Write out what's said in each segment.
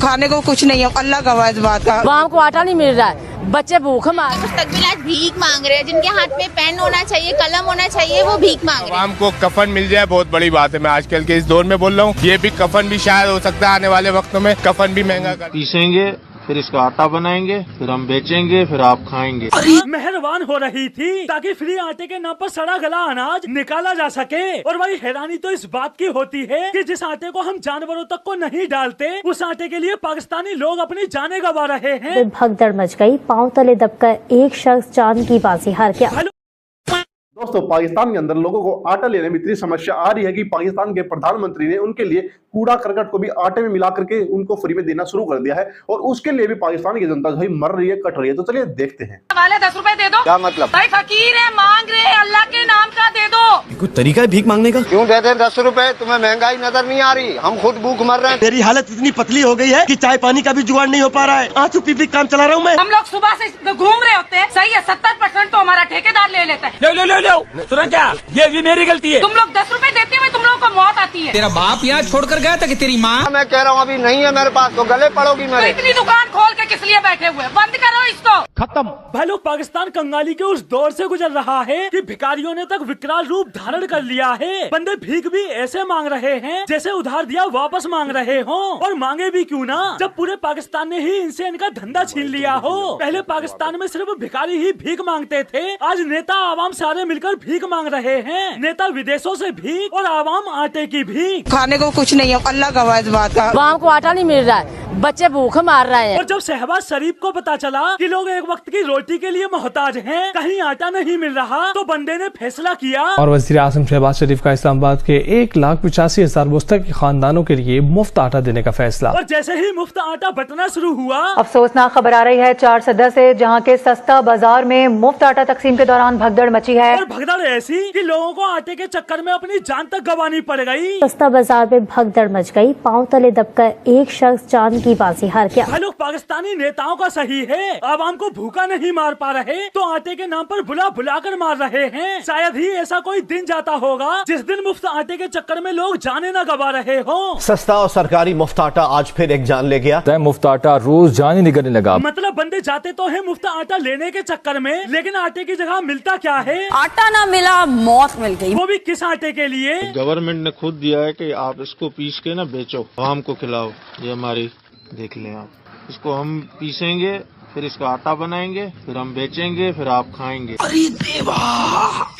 खाने को कुछ नहीं है, अल्लाह गवाह इस बात का। आवाम को आटा नहीं मिल रहा है, बच्चे भूख मार। मुस्तकबिल आज भीख मांग रहे हैं, जिनके हाथ में पेन होना चाहिए, कलम होना चाहिए, वो भीख मांग रहे हैं। आवाम को कफन मिल जाए बहुत बड़ी बात है। मैं आजकल के इस दौर में बोल रहा हूँ, ये भी कफन भी शायद हो सकता है आने वाले वक्तों में कफन भी महंगा कर। पीसेंगे, फिर इसका आटा बनाएंगे, फिर हम बेचेंगे, फिर आप खाएंगे। मेहरबान हो रही थी ताकि फ्री आटे के नाम पर सड़ा गला अनाज निकाला जा सके। और भाई हैरानी तो इस बात की होती है कि जिस आटे को हम जानवरों तक को नहीं डालते, उस आटे के लिए पाकिस्तानी लोग अपनी जानें गंवा रहे हैं। भगदड़ मच गई, पांव तले दबकर एक शख्स जान की बाजी हार गया। दोस्तों, पाकिस्तान के अंदर लोगों को आटा लेने में इतनी समस्या आ रही है कि पाकिस्तान के प्रधानमंत्री ने उनके लिए कूड़ा करकट को भी आटे में मिला करके उनको फ्री में देना शुरू कर दिया है और उसके लिए भी पाकिस्तान की जनता जो मर रही है, कट रही है। तो चलिए देखते हैं। वाले 10 रुपए दे दो। क्या मतलब? भाई फकीर है, मांग रहे हैं, अल्लाह के नाम का दे दो। कोई तरीका है भीख मांगने का? क्यों दे दें 10 रुपए? तुम्हें महंगाई नजर नहीं आ रही? हम खुद भूख मर रहे हैं। मेरी हालत इतनी पतली हो गई है कि चाय पानी का भी जुगाड़ नहीं हो पा रहा है। आंसू पी काम चला रहा हूँ मैं। हम लोग सुबह से घूम रहे होते हैं, सही है, 70% तो हमारा ठेकेदार ले लेता है। लो सुना क्या? ये भी मेरी गलती है। तुम लोग 10 रुपए देते हुए तुम लोगों को मौत आती है। तेरा बाप यहाँ छोड़कर गया था कि तेरी माँ? मैं कह रहा हूँ अभी नहीं है मेरे पास, तो गले पड़ोगी तो मेरे। इतनी दुकान खोल के किस लिए बैठे हुए? बंद करो इसको, खत्म। भाई लोग, पाकिस्तान कंगाली के उस दौर से गुजर रहा है कि भिखारियों ने तक विकराल रूप धारण कर लिया है। बंदे भीख भी ऐसे मांग रहे हैं जैसे उधार दिया वापस मांग रहे हो। और मांगे भी क्यों ना, जब पूरे पाकिस्तान ने ही इनसे इनका धंधा छीन लिया हो। पहले पाकिस्तान में सिर्फ भिखारी ही भीख मांगते थे, आज नेता आवाम सारे मिलकर भीख मांग रहे हैं। नेता विदेशों से भीख और आवाम आटे की भीख। खाने को कुछ नहीं है, अल्लाह गवाह इस बात का। आवाम को आटा नहीं मिल रहा है, बच्चे भूख मार रहे हैं। और जब शहबाज शरीफ को पता चला कि लोग एक वक्त की रोटी के लिए मोहताज हैं, कहीं आटा नहीं मिल रहा, तो बंदे ने फैसला किया और वज़ीर आज़म शहबाज शरीफ का इस्लामाबाद के 1,85,000 मुस्तहिक खानदानों के लिए मुफ्त आटा देने का फैसला। और जैसे ही मुफ्त आटा बंटना शुरू हुआ, अफसोसनाक खबर आ रही है 4 सदर से, जहां के सस्ता बाजार में मुफ्त आटा तकसीम के दौरान भगदड़ मची है। और भगदड़ ऐसी कि लोगों को आटे के चक्कर में अपनी जान तक गंवानी पड़ गई। सस्ता बाजार में भगदड़ मच गई, पांव तले दबकर एक शख्स जान की बाजी हार गया। लोग, पाकिस्तानी नेताओं का सही है, आवाम को भूखा नहीं मार पा रहे तो आटे के नाम पर बुला कर मार रहे हैं। शायद ही ऐसा कोई दिन जाता होगा जिस दिन मुफ्त आटे के चक्कर में लोग जाने न गवा रहे हो। सस्ता और सरकारी मुफ्त आटा आज फिर एक जान ले गया। मुफ्त आटा रोज जान ही निकलने लगा। मतलब बंदे जाते तो है मुफ्त आटा लेने के चक्कर में, लेकिन आटे की जगह मिलता क्या है? आटा ना मिला, मौत मिल गई। वो भी किस आटे के लिए? गवर्नमेंट ने खुद दिया है कि आप इसको पीस के ना बेचो, आवाम को खिलाओ। ये हमारी देख लें आप, इसको हम पीसेंगे, फिर इसका आटा बनाएंगे, फिर हम बेचेंगे, फिर आप खाएंगे। अरे देवा,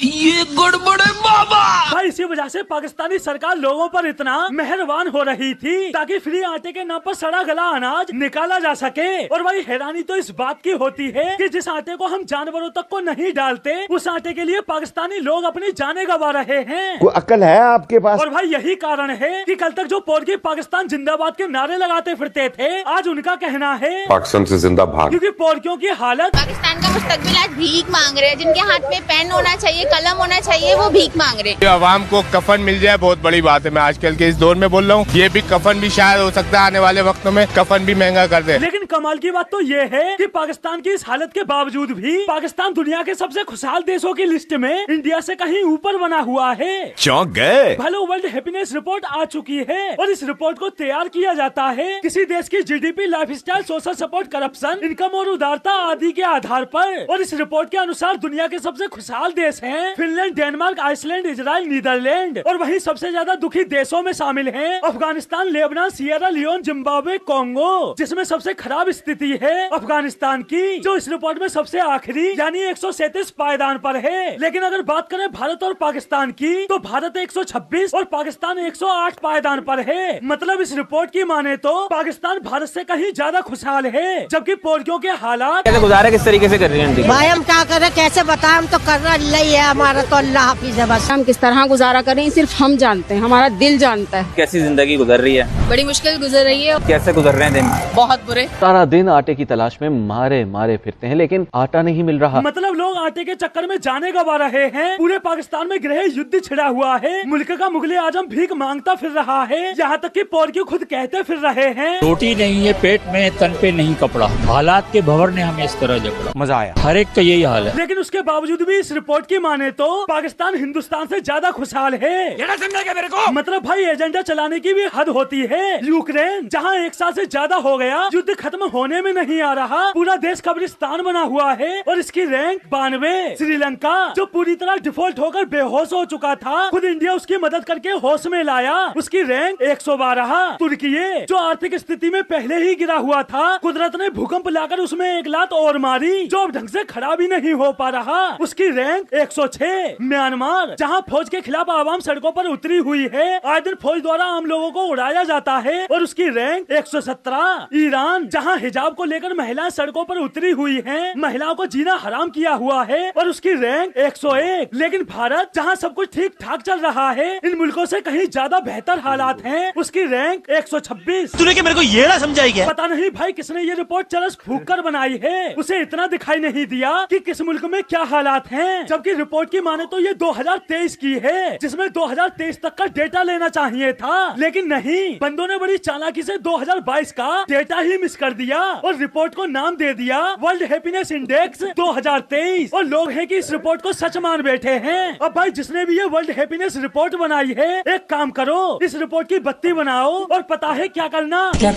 ये गड़बड़ है बाबा। भाई इसी वजह से पाकिस्तानी सरकार लोगों पर इतना मेहरबान हो रही थी ताकि फ्री आटे के नाम पर सड़ा गला अनाज निकाला जा सके। और भाई हैरानी तो इस बात की होती है कि जिस आटे को हम जानवरों तक को नहीं डालते, उस आटे के लिए पाकिस्तानी लोग अपनी जानें गंवा रहे हैं। कोई अक्ल है आपके पास? और भाई यही कारण है कि कल तक जो पोरकी पाकिस्तान जिंदाबाद के नारे लगाते फिरते थे, आज उनका कहना है पाकिस्तान से जिंदा भाग। क्योंकि पोरकियों की हालत। पाकिस्तान का मुस्तकबिल आज भीख मांग रहे हैं, जिनके हाथ में पेन होना चाहिए, कलम होना चाहिए, वो भीख मांग रहे हैं। आवाम को कफन मिल जाए बहुत बड़ी बात है। मैं आजकल के इस दौर में बोल रहा हूँ, ये भी कफन भी शायद हो सकता है आने वाले वक्तों में कफन भी महंगा कर दे। लेकिन कमाल की बात तो ये है कि पाकिस्तान की इस हालत के बावजूद भी पाकिस्तान दुनिया के सबसे खुशहाल देशों की लिस्ट में इंडिया से कहीं ऊपर बना हुआ है। चौंक गए। हेलो, वर्ल्ड हैप्पीनेस रिपोर्ट आ चुकी है और इस रिपोर्ट को तैयार किया जाता है किसी देश की GDP, lifestyle, social support, corruption, income और उदारता आदि के आधार पर। और इस रिपोर्ट के अनुसार दुनिया के सबसे खुशहाल देश हैं Finland, Denmark, Iceland, Israel, Netherland. और वहीं सबसे ज्यादा दुखी देशों में शामिल हैं Afghanistan, Lebanon, Sierra Leone, Zimbabwe, Congo, जिसमें सबसे खराब स्थिति है अफगानिस्तान की, जो इस रिपोर्ट में सबसे आखिरी यानी 137 पायदान पर है। लेकिन अगर बात करें भारत और पाकिस्तान की, तो भारत 126 और पाकिस्तान 108 पायदान पर है। मतलब इस रिपोर्ट की माने तो पाकिस्तान भारत से कहीं ज्यादा खुशहाल है, जबकि पोरकियों के हालात कैसे गुजारा किस तरीके से कर रही है? भाई हम क्या कर रहे, कैसे बताएं, हम तो कर रहा ही है, हमारा तो अल्लाह हाफिज है बस। हम किस तरह गुजारा करें सिर्फ हम जानते हैं, हमारा दिल जानता है। कैसी जिंदगी गुजर रही है? बड़ी मुश्किल गुजर रही है। कैसे गुजर रहे हैं दिन? बहुत बुरे। सारा दिन आटे की तलाश में मारे मारे फिरते हैं, लेकिन आटा नहीं मिल रहा। मतलब लोग आटे के चक्कर में जाने गंवा रहे हैं। पूरे पाकिस्तान में गृह युद्ध छिड़ा हुआ है। मुल्क का मुगले आजम भीख मांगता फिर रहा है, यहाँ तक कि पोरकी खुद कहते फिर रहे हैं, रोटी नहीं है पेट में, तन पे नहीं कपड़ा, हालात के भंवर ने हमें इस तरह जकड़ा। मजा आया। हर एक का यही हाल है। लेकिन उसके बावजूद भी इस रिपोर्ट की माने तो पाकिस्तान हिंदुस्तान से ज्यादा खुशहाल है। ये ना समझेगा मेरे को? मतलब भाई एजेंडा चलाने की भी हद होती है। यूक्रेन जहाँ 1 साल से ज्यादा हो गया युद्ध खत्म होने में नहीं आ रहा, पूरा देश कब्रिस्तान बना हुआ है और इसकी रैंक 92। श्रीलंका जो पूरी तरह डिफॉल्ट होकर बेहोश हो चुका था, खुद इंडिया उसकी मदद करके होश में लाया, उसकी रैंक 112। तुर्की जो आर्थिक स्थिति में पहले ही गिरा हुआ था, कुदरत ने भूकंप लाकर उसमें एक लात और मारी जो अब ढंग से खड़ा भी नहीं हो पा रहा, उसकी रैंक 106। म्यांमार जहां फौज के खिलाफ आवाम सड़कों पर उतरी हुई है, आए दिन फौज द्वारा आम लोगों को उड़ाया जाता है और उसकी रैंक 117। ईरान जहां हिजाब को लेकर महिलाएं सड़कों पर उतरी हुई हैं, महिलाओं को जीना हराम किया हुआ है और उसकी रैंक 101। लेकिन भारत जहां सब कुछ ठीक ठाक चल रहा है, इन मुल्कों से कहीं ज्यादा बेहतर हालात हैं, उसकी रैंक 126। तूने क्या मेरे को ये ना समझाई क्या? पता नहीं भाई किसने ये रिपोर्ट चरस फूंक कर बनाई है, उसे इतना दिखाई नहीं दिया कि किस मुल्क में क्या हालात हैं। जबकि रिपोर्ट की माने तो ये 2023 की है, जिसमें 2023 तक का डेटा लेना चाहिए था, लेकिन नहीं, बंदों ने बड़ी चालाकी से 2022 का डेटा ही मिस कर दिया और रिपोर्ट को नाम दे दिया वर्ल्ड हैप्पीनेस इंडेक्स 2023। और लोग हैं कि इस रिपोर्ट को सच मान बैठे हैं। अब भाई जिसने भी ये वर्ल्ड हैप्पीनेस रिपोर्ट बनाई है, एक काम करो, इस रिपोर्ट की बत्ती बनाओ और पता है क्या करना है?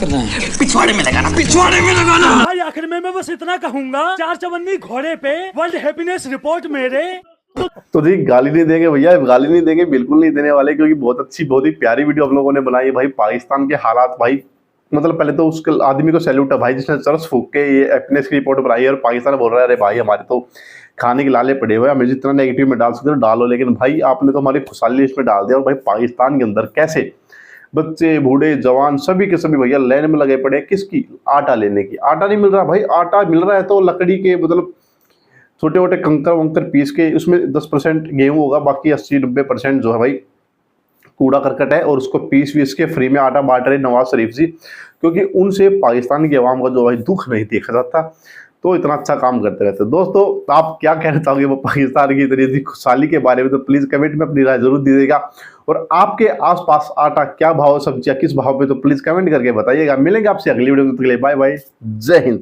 पिछवाड़े में लगाना, पिछवाड़े में लगाना। भाई आखिर में मैं बस इतना कहूंगा, 4 चवन्नी घोड़े पे वर्ल्ड हैप्पीनेस रिपोर्ट मेरे। तो जी गाली नहीं देंगे भैया, गाली नहीं देंगे, बिल्कुल नहीं देने वाले, क्योंकि बहुत अच्छी बहुत ही प्यारी वीडियो हम लोगों ने बनाई है भाई। पाकिस्तान के हालात भाई, मतलब पहले तो उसके आदमी को सैल्यूट है भाई जिसने चरस फूक के ये हैप्पीनेस की रिपोर्ट बनाई है। और पाकिस्तान बोल रहा है अरे भाई हमारे तो खाने के लाले पड़े हुए, हमें जितना नेगेटिव में डाल सकते हो डालो, लेकिन भाई आपने तो हमारी खुशहाली इसमें डाल दिया। और भाई पाकिस्तान के अंदर कैसे बच्चे बूढ़े जवान सभी के सभी भैया लाइन में लगे पड़े, किसकी? आटा लेने की। आटा नहीं मिल रहा भाई, आटा मिल रहा है तो लकड़ी के मतलब छोटे मोटे कंकर वंकर पीस के, उसमें 10% गेहूं होगा, बाकी 80-90% जो है भाई कूड़ा करकट है, और उसको पीस के फ्री में आटा बांट रहे नवाज शरीफ जी, क्योंकि उनसे पाकिस्तान की आवाम का जो भाई दुख नहीं देखा जाता, तो इतना अच्छा काम करते रहते। दोस्तों आप क्या कहना चाहोगे वो पाकिस्तान की इतनी खुशहाली के बारे में, तो प्लीज़ कमेंट में अपनी राय जरूर दीजिएगा। और आपके आसपास आटा क्या भाव, सब्जियां किस भाव पे, तो प्लीज़ कमेंट करके बताइएगा। मिलेंगे आपसे अगली वीडियो में, बाय बाय, जय हिंद।